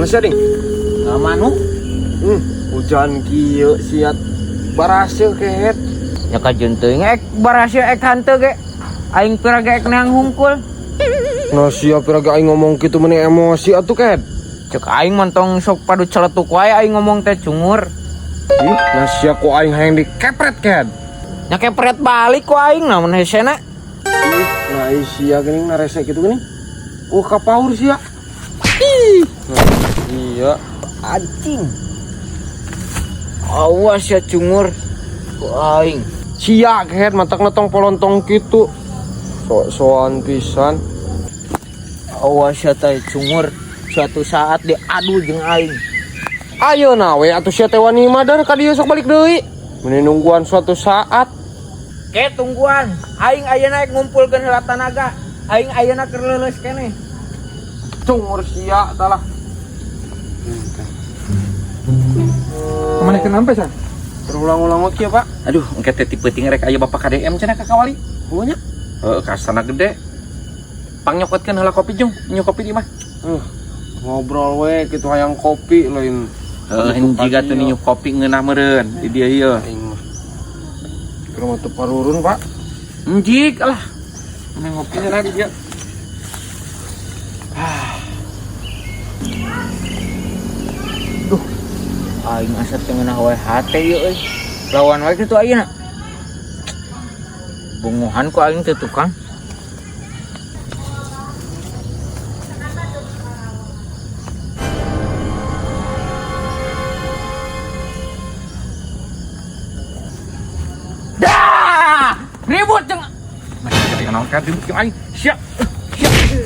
Masa ding? Manu Hujan kieu siat barase kehet. nya kajeun teuing ek barasih ek hanteu ge aing piraga ek neang hungkul. Nah sia piraga aing ngomong kitu meni emosi atuh kehet. Cek aing montong sok padu celetuk wae aing ngomong teh cungur. Nah sia ku aing hayang dikepret kehet. Nya kepret balik ku aing namun hesena. Nah sia geuning narese kitu geuning. Kapaur sia. Iya Anjing. Awas ya cungur ku aing. sia kehet matakna tong polontong kitu. Soan pisan. Awas ya teh cungur. Suatu saat diadu jeung aing. Ayeuna we atuh sia teh wani madar ka dieu sok balik deui. Meni nungguan suatu saat. Ke tungguan, aing ayeuna ek ngumpulkeun heula tanaga. Aing ayeuna keur leuleus keneh. Cungur sia talah. Kemana kenapa san? Berulang-ulang kieu Pak. Aduh, engke teh tipe ting rek aya bapak KDM cenah ka kawali. Punya. Kasana gede. Pang nyokotkeun heula kopi jeung, nyu kopi di mah. Ngobrol we kitu hayang kopi lain. Jiga teu nyu kopi ngeunah meureun di dieu ieu. Aing mah. Keur mah teu parurun Pak. Enjig lah. Mending ngopi cenah di dieu. Aing asa teu ngeunah wae hate ieu euy. Lawan wae kitu ayeuna. Bunguhan ku aing teu tukang. Ribut jeung Masih naon ka ribut jeung aing. Sia.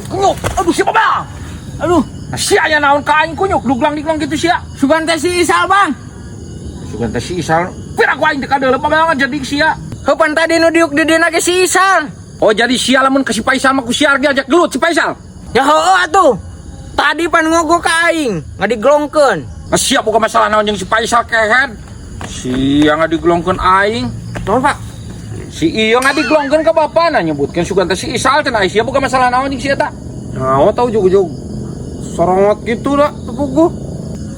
Kunyuk. Aduh sia Bang. Aduh, sia aya naon ka aing kunyuk duglang-diglang kitu sia. sugan teh si Isal Bang. Sugan teh si Isal. Pira ku aing teh kadeuleuk banget jadi sia. Heupan tadi nu diuk di dieu na ge si Isal. Oh jadi sia lamun ka si Faisal mah ku sia ajak gelut si Faisal. Ya heueuh atuh. Tadi pan ngogok ka aing, ngadiglongkeun. Sia boga masalah naon jeung si Faisal kehet. Sia ngadiglongkeun aing. Naon Pak? Si iya ngadiglongkeun ka bapana nyebutkeun sugan teh si Isal cenah sia boga masalah naon jeung si eta. Naon tau jug-jug. Sorongot gitu dah tepuguh.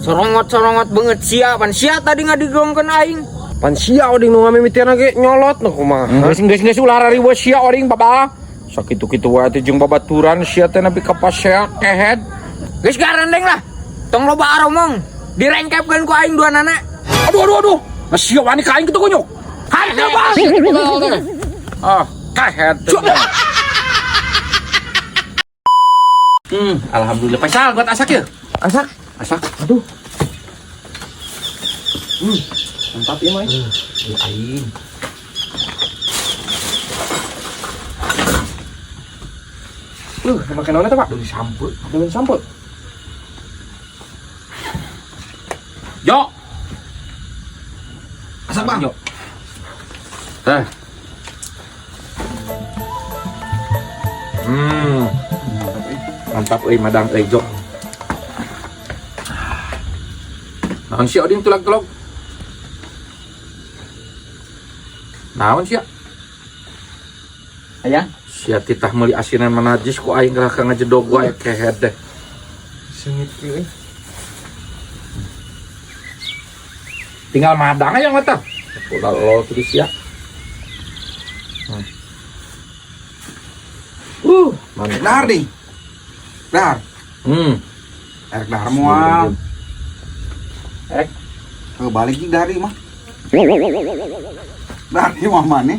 Sorongot-sorongot banget sia pan sia tadi ngadiglongkeun aing. Pan sia oding nu ngamimitian ge nyolot nah kumaha. Geus ulah rariweuh sia oring baba. Sakitu-kitu wae teh jeung babaturan sia teh nepi ka pasea kehet. Geus garandeng lah. Tong loba aromong. Direngkepkeun ku aing duanana. Aduh. Nah, sia wani ka aing kitu kunyuk. Hanteu Bang. Kehet. Alhamdulillah Faisal buat asak ya. Asak. Aduh. Mantap ya, Mai. Aing. Makan naon eta Pak? Daun sampul. Yo. Asak Bang. Yo. Teh. Mantap euy madang euy jok. Naon sia oding tulag-tulag? Naon sia? Aya. Sia titah meuli asinan manajis ku aing gerak ka ngajedog wae kehet deh. Sengit kieu. Tinggal madang aja mata. Ulah lo terus ya. Mantap. Dahar ding. Dahar. Erek dahar moal. Erek. Balik di dari mah. Dari mah mana?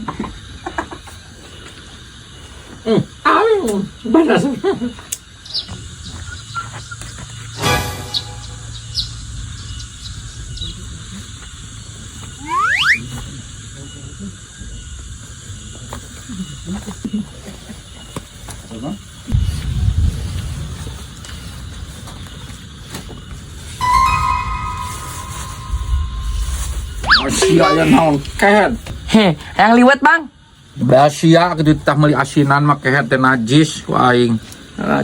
Panas. Sia yang naon kehet. Yang liwet Bang. Sia kitu tah meuli asinan mah kehet teh najis ku aing.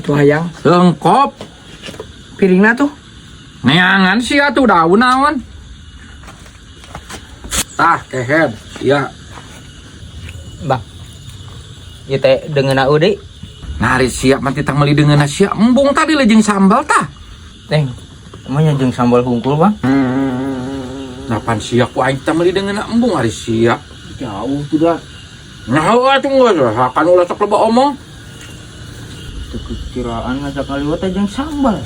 Tuh hayang. Lengkop. Piringna tuh. Neangan sia tuh daun naon. Tah kehet sia. Bang. Ieu teh deungeuna euy. Nari siap mah titah meuli deungeunna sia embung tadi leuh jeung sambal tah. Teng. Emangnya jeung sambal hungkul, Bang? Napan siak ku aing teh meuli dengan embung hari siak. Jauh tuh dah. Nah, atuh geus akan ulah sok loba omong. Teu kekiraan ngajak kaliwat jeung sambal.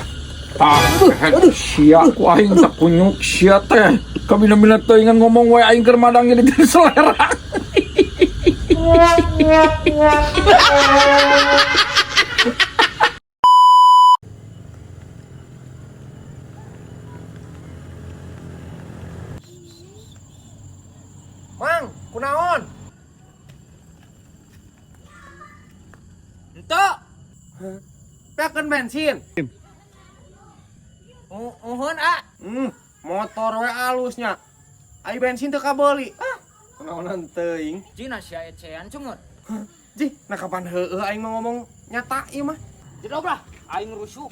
Aduh, siak ku aing tak kunyuk sia teh. Kabina-bina teuingan ngomong wae aing keur madang jadi selera. Mang, kunaon? Ento. Pekeun bensin. Uhun, ah. Motor we alusnya. Ai bensin teu kabeuli. Kunaonan teuing? Cina sia ecean cungut. Jih, nah kapan heueuh aing mau ngomong nyata ieu mah? Jedog lah, aing rusuh.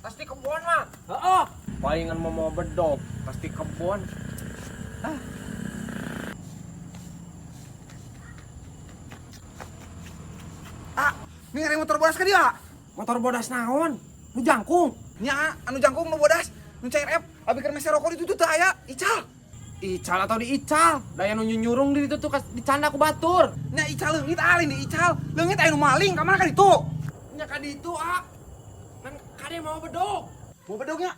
Pasti kebon mah. Heeh. Palingan mau bedog, pasti kebon. Ini ada motor bodas ka dia? Motor bodas naon? Nu jangkung. Nya, anu jangkung nu bodas, nu CRF, abi keur meser rokok di tutu teh aya, ical. Ical atau diical? Daya nu nyurung di ditu tuh dicanda ku batur. Nya ical leungit alin di ical. Leungit aya nu maling ka mana ka ditu? Nya ka ditu, Kan kade mau bedog. Mau bedognya?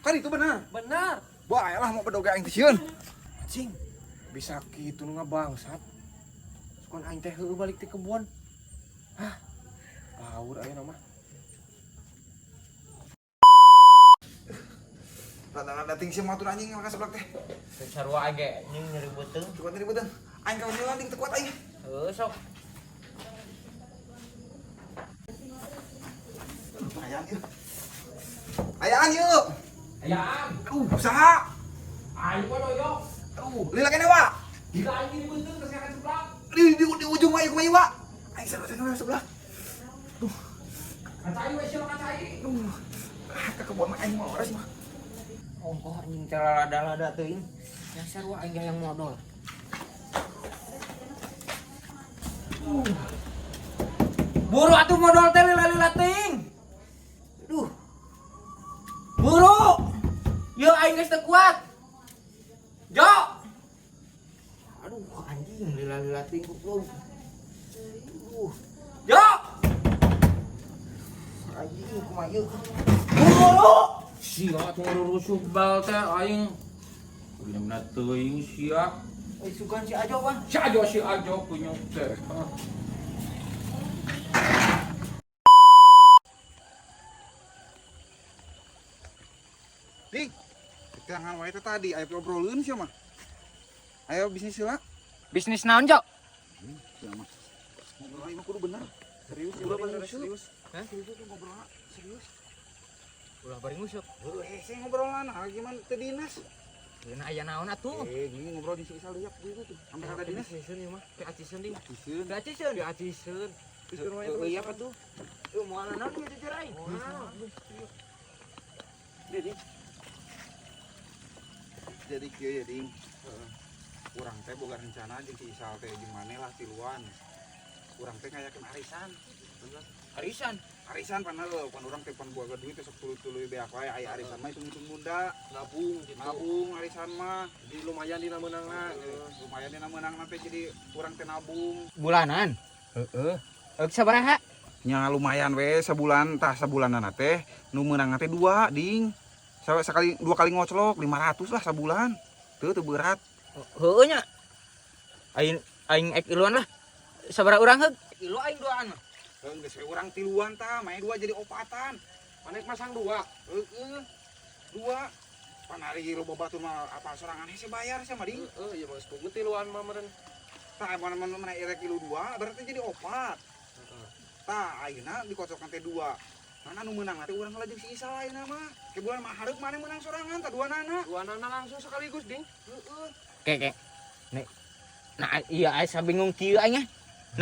Kan itu bener. Benar. Bae lah mau bedog aing teh sieun. Cing, bisa kitu nu ngabangsat. Sukon aing teh heueuh balik ti kebun. Baur ayeuna mah. Rada-rada ting sia matur anjing maka seblak teh. Sarua age nying nyeribeuteuh. Kuat ribeuteuh. Aing ka heula ding teu kuat aing. Heuh sok. Ayaan ieu. Ayaan ieu. Ayaan, Usaha. aing poe doyok. Lila kene wa. Gila aing dibeuteuh geus ngangkat seblak. Di ujung wa ieu kumaha wa. Aing sarua sebelah. Kacai we sia kacai. Ka kebon mah aing mau ores mah. Ongkoh anjing teh lada-lada teuing. Nya sarua aing yang modal. Buru atuh modal teh lila-lila teuing. Aduh. Buru. Yo aing geus teu kuat. Jo. Aduh anjing lila-lila teuing goblok. Jo. Anjing kumaha ieu? Buru. Sia atuh rusuh bal teh aing. Kabina-bina teuing sia. Sugan si Ajo bang. Si ajo kunyuk teh. Ding. Jangan wae teh tadi aya obroleun sia mah. Ayo bisnis heula. Bisnis naon Jo? Sia mah. Ngobrol aing mah kudu bener. Serius, serius. Hah? Serius tuh ngobrolna, serius. Ulah bari ngusuk. Heuh, sih ngobrolna gimana teu dinas. Yeuna aya naon atuh? Gini ngobrol di Isal deui gitu tuh. Sampai kata dinas. Acisen ieu mah. Ke acisen ding. Diseun. Ke acisen. Ke acisen. Iya apa tuh? Moal naon ieu jujur aing. Jadi kieu ya ding. Urang teh boga rencana jeung si Isal teh jeung maneh lah tiluan. Urang teh ngayakeun arisan. Arisan. Arisan pan urang teh pan boga duit teh sok tuluy-tuluy beak wae aya arisan mah hitung-hitung bunda. Nabung gitu. Nabung arisan mah. Di lumayan dina meunangna. Lumayan dina meunangna teh jadi urang teh nabung. Bulanan. Heeh. Sabaraha? Nya lumayan we sebulan tah sebulanana teh nu meunangna teh 2 ding. Sekali 2 kali ngoclok 500 lah sebulan. Teu berat. Heueuh nya. Aing ek iluan lah. Sabaraha urang heug? Ilu aing duaan mah. Geus we urang tiluan tah, main 2 jadi opatan. Manek masang 2. Heeh. 2. Panari loba batur mah apa sorangan hese bayar sia mah ding. Iya Mas, pugu tiluan mah meureun. Tah mana irek kilu 2 berarti jadi opat. Tah ayeuna dikocokkan teh 2. Nah anu meunang teh urang lajeng si Isal ayeuna mah. Ke bulan mah hareup maneh meunang sorangan tah 2 nana. 2 nana langsung sekaligus ding. Heeh. Kek. Nek. Nah iya aya sabingung kieu aing.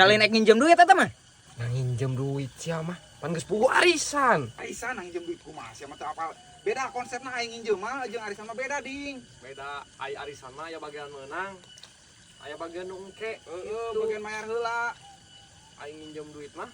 Nah lain ek nginjem duit eta mah. Nah nginjem duit sia mah. Pan geus pugu arisan. Arisan nginjem duit kumaha sia mah teu apal. Beda konsepna aing nginjem mah jeung arisan mah beda ding. Beda ai arisan mah aya bagian menang. Aya bagian nu engke. Heeh, bagian mayar heula. Aing nginjem duit mah.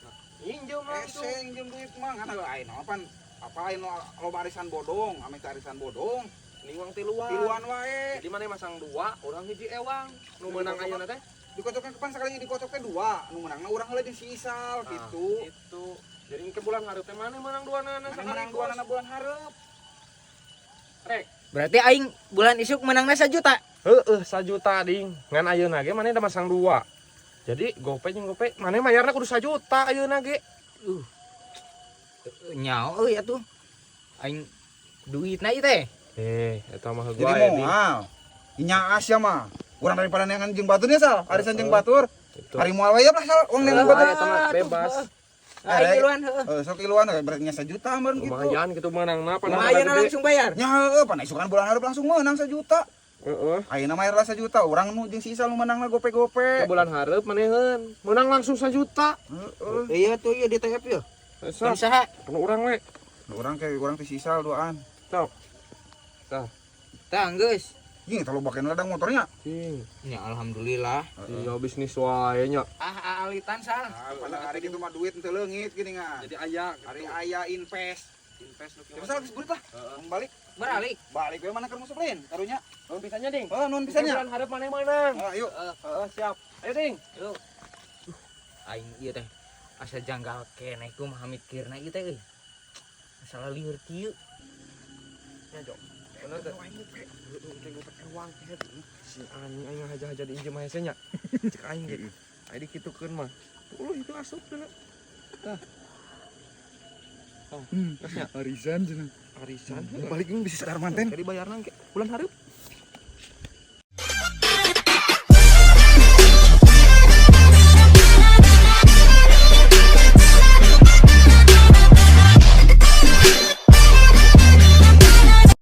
Nah, nginjem langsung. Ese nginjem duit mah ngana ayeuna mah pan apa ayeuna loba arisan bodong, ame teh arisan bodong. Ini uang tiluan. Tiluan wae. Jadi mana masang 2, orang hiji ewang. Nu menang ayeuna teh. Dikocokkan kapan sekali dikocok teh 2, nu menangna urang heula jeung si Isal gitu. Itu. Jadi ke bulan hareup teh mana menang 2 nana Mana menang 2 nana bulan hareup. Rek. Berarti aing bulan isuk menangna 1 juta. Heeh, 1 juta ding. Ngan ayeuna ge mana da masang 2. Jadi gope jeung gope mana mayarna kudu 1 juta ayeuna ge. Nyao euy atuh. Aing duitna ieu teh. Eta mah Jadi moal. Inya Asya mah. Urang daripada neangan jeung baturnya Sal, arisan jeung batur. Hari moal wae lah Sal, uang neangan batur. Eta mah bebas. Aing tiluan heueuh. Sok iluan berarti nya 1 juta meureun gitu. Lumayan gitu menangna Lumayan langsung bayar. Nya heueuh, pan isukan bulan hareup langsung meunang 1 juta. Heeh. Ayeuna mayar lah 1 juta, urang nu jeung si Isal nu menangna gope-gope. Ke bulan hareup maneheun. Menang langsung 1 juta. Heeh. Iya tuh ieu di TF ieu. Esa. Saha? Kana urang we. Urang teh si Isal duaan. Tang geus. Ini kalau bakeun ladang motornya. Cing. Ya alhamdulillah. Iya bisnis wae nya. Alitan Sal. Pada hari kitu mah duit teu leungit gini nga. Jadi aya Hari aya invest. invest nu Tapi Sal geus beurit lah. Balik. Beralik. Balik we mana keur musublin karunya. Nuhun pisannya ding. Oh, nuhun pisannya. Bulan hareup maneh menang. Ayo. Heeh, siap. Ayo ding. Yuk. Aing ieu teh asa janggal keneh kumaha mikirna ieu teh euy. Asa lieur kieu. Nya jok. Bener teh. Teh gopek ewang teh. Si anjing aing haja-haja diinjem hese nya. Cek aing ge. Aya dikitukeun mah. Itu asup dulu. Tah. Geus nya. Arisan cenah. Arisan. Balik ini bisa sadar manten. Jadi bayarna ge bulan hareup.